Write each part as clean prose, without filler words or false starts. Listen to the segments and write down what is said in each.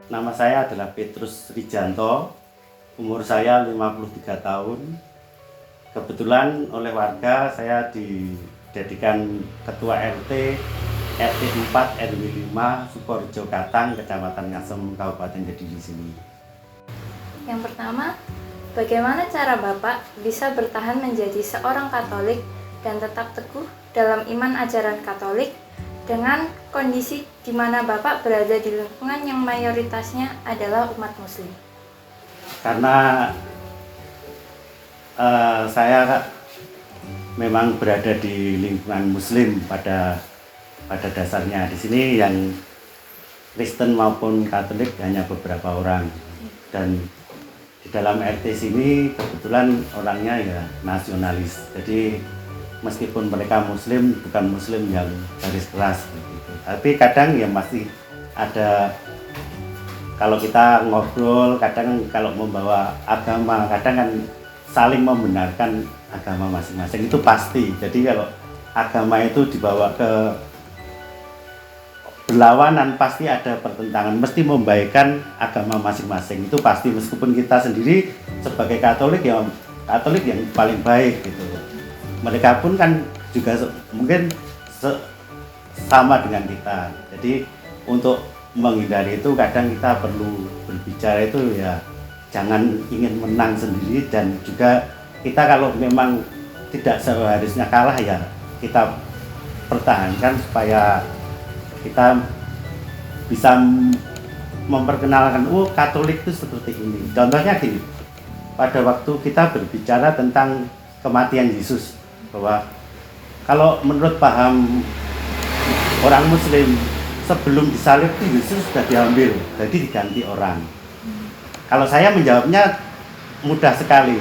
Nama saya adalah Petrus Rijanto, umur saya 53 tahun. Kebetulan oleh warga saya dijadikan Ketua RT 4 RW 5 Sukorejo Katang, Kecamatan Ngasem, Kabupaten Kediri sini. Yang pertama, bagaimana cara Bapak bisa bertahan menjadi seorang Katolik dan tetap teguh dalam iman ajaran Katolik dengan kondisi di mana Bapak berada di lingkungan yang mayoritasnya adalah umat Muslim? Karena saya memang berada di lingkungan Muslim pada dasarnya. Di sini yang Kristen maupun Katolik hanya beberapa orang, dan di dalam RT sini kebetulan orangnya ya nasionalis. Jadi meskipun mereka Muslim, bukan Muslim yang garis keras begitu. Tapi kadang ya masih ada, kalau kita ngobrol, kadang kalau membawa agama, kadang kan saling membenarkan agama masing-masing, itu pasti. Jadi kalau agama itu dibawa ke berlawanan, pasti ada pertentangan, mesti membaikkan agama masing-masing, itu pasti. Meskipun kita sendiri sebagai Katolik yang paling baik gitu, mereka pun kan juga mungkin sama dengan kita. Jadi untuk menghindari itu kadang kita perlu berbicara itu ya jangan ingin menang sendiri, dan juga kita kalau memang tidak seharusnya kalah ya kita pertahankan supaya kita bisa memperkenalkan, oh Katolik itu seperti ini. Contohnya gini, pada waktu kita berbicara tentang kematian Yesus, bahwa kalau menurut paham orang Muslim, sebelum disalib itu Yesus sudah diambil, jadi diganti orang. Kalau saya menjawabnya mudah sekali.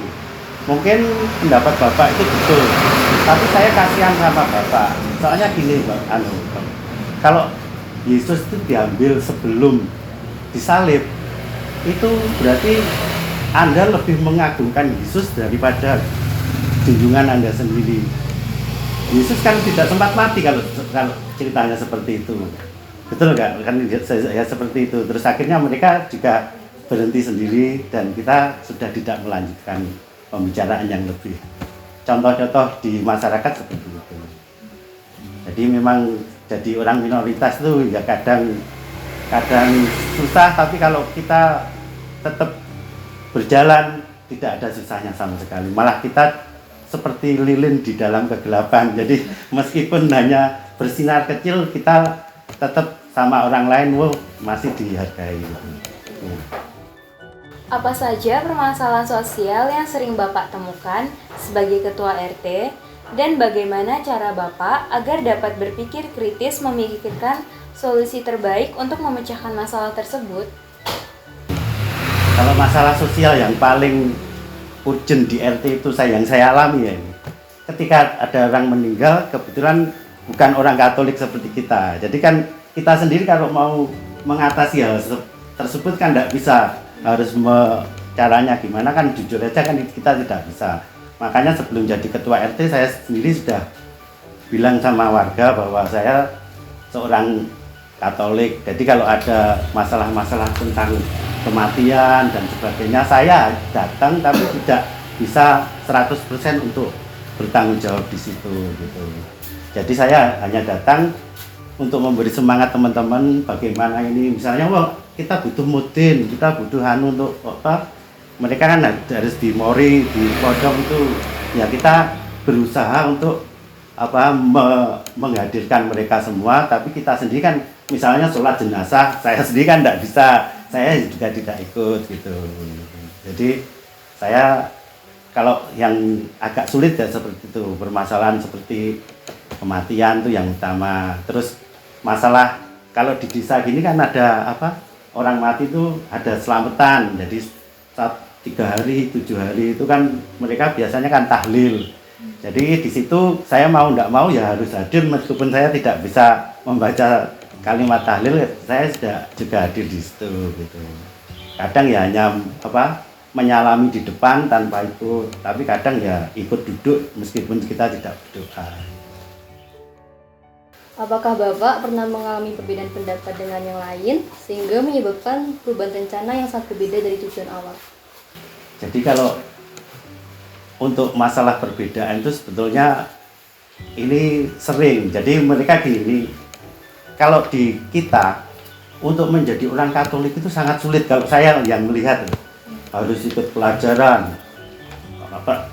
Mungkin pendapat Bapak itu betul, tapi saya kasihan sama Bapak. Soalnya gini, kalau Yesus itu diambil sebelum disalib, itu berarti Anda lebih mengagungkan Yesus daripada junjungan Anda sendiri. Yesus kan tidak sempat mati kalau ceritanya seperti itu. Betul nggak? Kan ya seperti itu. Terus akhirnya mereka juga berhenti sendiri dan kita sudah tidak melanjutkan pembicaraan yang lebih. Contoh-contoh di masyarakat seperti itu. Jadi memang jadi orang minoritas itu ya kadang susah, tapi kalau kita tetap berjalan tidak ada susahnya sama sekali. Malah kita seperti lilin di dalam kegelapan. Jadi meskipun hanya bersinar kecil, kita tetap sama orang lain, masih dihargai. Apa saja permasalahan sosial yang sering Bapak temukan sebagai Ketua RT, dan bagaimana cara Bapak agar dapat berpikir kritis memikirkan solusi terbaik untuk memecahkan masalah tersebut? Kalau masalah sosial yang paling urgent di RT itu yang saya alami ya ini. Ketika ada orang meninggal, kebetulan bukan orang Katolik seperti kita. Jadi kan kita sendiri kalau mau mengatasi hal tersebut kan tidak bisa, harus caranya gimana kan jujur aja kan kita tidak bisa. Makanya sebelum jadi ketua RT saya sendiri sudah bilang sama warga bahwa saya seorang Katolik. Jadi kalau ada masalah-masalah tentang kematian dan sebagainya, saya datang tapi tidak bisa 100% untuk bertanggung jawab di situ gitu. Jadi saya hanya datang untuk memberi semangat teman-teman bagaimana ini, misalnya kita butuh mudin, kita butuh untuk apa? Mereka kan harus di mori, di pojok itu, ya kita berusaha untuk menghadirkan mereka semua, tapi kita sendiri kan misalnya sholat jenazah, saya sendiri kan tidak bisa, saya juga tidak ikut gitu. Jadi saya kalau yang agak sulit ya seperti itu, permasalahan seperti kematian itu yang utama. Terus masalah kalau di desa gini kan ada orang mati itu ada selamatan, jadi 3 hari, 7 hari itu kan mereka biasanya kan tahlil. Jadi di situ saya mau tidak mau ya harus hadir, meskipun saya tidak bisa membaca kalimat tahlil, saya sudah juga hadir di situ gitu. Kadang ya hanya menyalami di depan tanpa ikut, tapi kadang ya ikut duduk meskipun kita tidak berdoa. Apakah Bapak pernah mengalami perbedaan pendapat dengan yang lain sehingga menyebabkan perubahan rencana yang sangat berbeda dari tujuan awal? Jadi kalau untuk masalah perbedaan itu sebetulnya ini sering. Jadi mereka gini, kalau di kita untuk menjadi orang Katolik itu sangat sulit. Kalau saya yang melihat harus ikut pelajaran,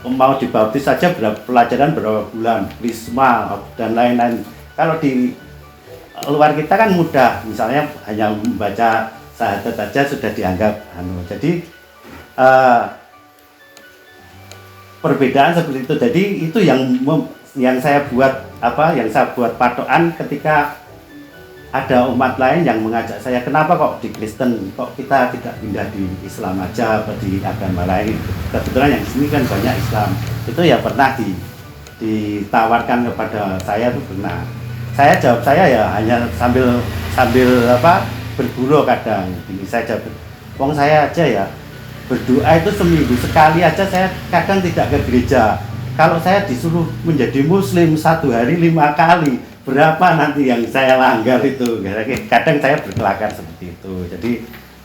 mau dibaptis saja pelajaran berapa bulan, krisma dan lain-lain. Kalau di luar kita kan mudah, misalnya hanya membaca syahadat saja sudah dianggap jadi perbedaan seperti itu. Jadi itu yang saya buat patokan ketika ada umat lain yang mengajak saya, kenapa kok di Kristen, kok kita tidak pindah di Islam aja atau di agama lain. Kebetulan yang di sini kan banyak Islam. Itu ya pernah ditawarkan kepada saya, itu pernah. Saya jawab ya hanya sambil bergurau kadang. Ini saya jawab, wong saya aja ya berdoa itu seminggu sekali aja, saya kadang tidak ke gereja. Kalau saya disuruh menjadi muslim 1 hari 5 kali, berapa nanti yang saya langgar itu? Kadang saya berkelakar seperti itu. Jadi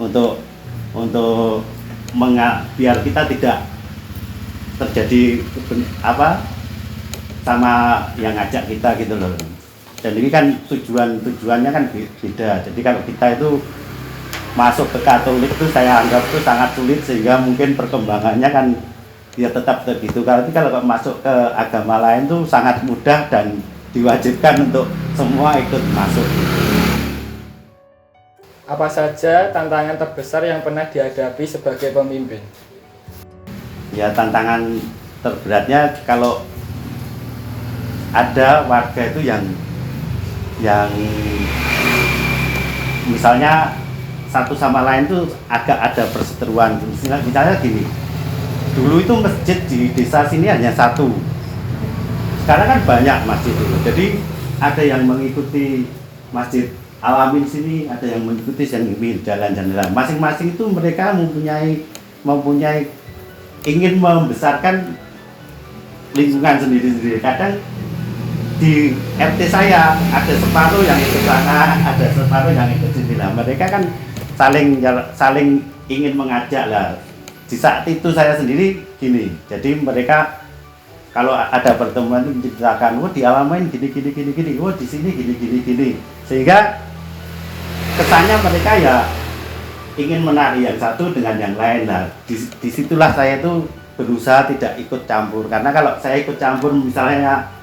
untuk biar kita tidak terjadi sama yang ngajak kita gitu loh. Dan ini kan tujuannya kan beda. Jadi kalau kita itu masuk ke Katolik itu saya anggap itu sangat sulit, sehingga mungkin perkembangannya kan ya tetap begitu. Kalau masuk ke agama lain itu sangat mudah dan diwajibkan untuk semua ikut masuk. Apa saja tantangan terbesar yang pernah dihadapi sebagai pemimpin? Ya, tantangan terberatnya kalau ada warga itu yang misalnya satu sama lain tuh agak ada perseteruan. Misalnya gini, dulu itu masjid di desa sini hanya satu, sekarang kan banyak masjid itu. Jadi ada yang mengikuti masjid Alamin sini, ada yang mengikuti yang ini jalan-jalan. Masing-masing itu mereka mempunyai ingin membesarkan lingkungan sendiri-sendiri. Kadang di RT saya ada separuh yang ikut sana, ada separuh yang ikut sini. Nah, mereka kan saling ingin mengajak lah. Di saat itu saya sendiri gini, jadi mereka kalau ada pertemuan itu menceritakan, di Alamin gini, di sini gini, sehingga kesannya mereka ya ingin menarik yang satu dengan yang lain. Nah, disitulah saya itu berusaha tidak ikut campur, karena kalau saya ikut campur misalnya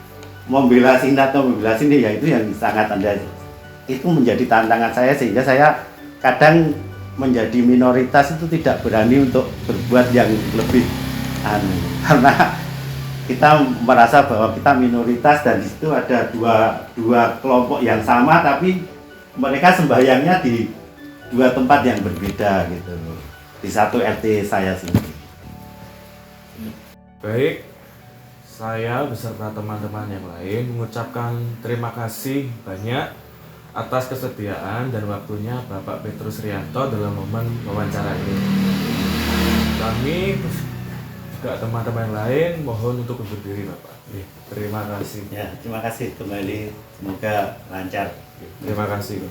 membela sini atau membela sini, ya itu yang sangat itu menjadi tantangan saya, sehingga saya kadang menjadi minoritas itu tidak berani untuk berbuat yang lebih karena kita merasa bahwa kita minoritas dan di situ ada dua kelompok yang sama, tapi mereka sembahyangnya di 2 tempat yang berbeda gitu, di satu RT saya sini. Baik, saya beserta teman-teman yang lain mengucapkan terima kasih banyak atas kesediaan dan waktunya Bapak Petrus Rianto dalam momen wawancara ini. Kami juga teman-teman yang lain mohon untuk berdiri, Bapak. Terima kasih. Ya, terima kasih kembali, semoga lancar. Terima kasih.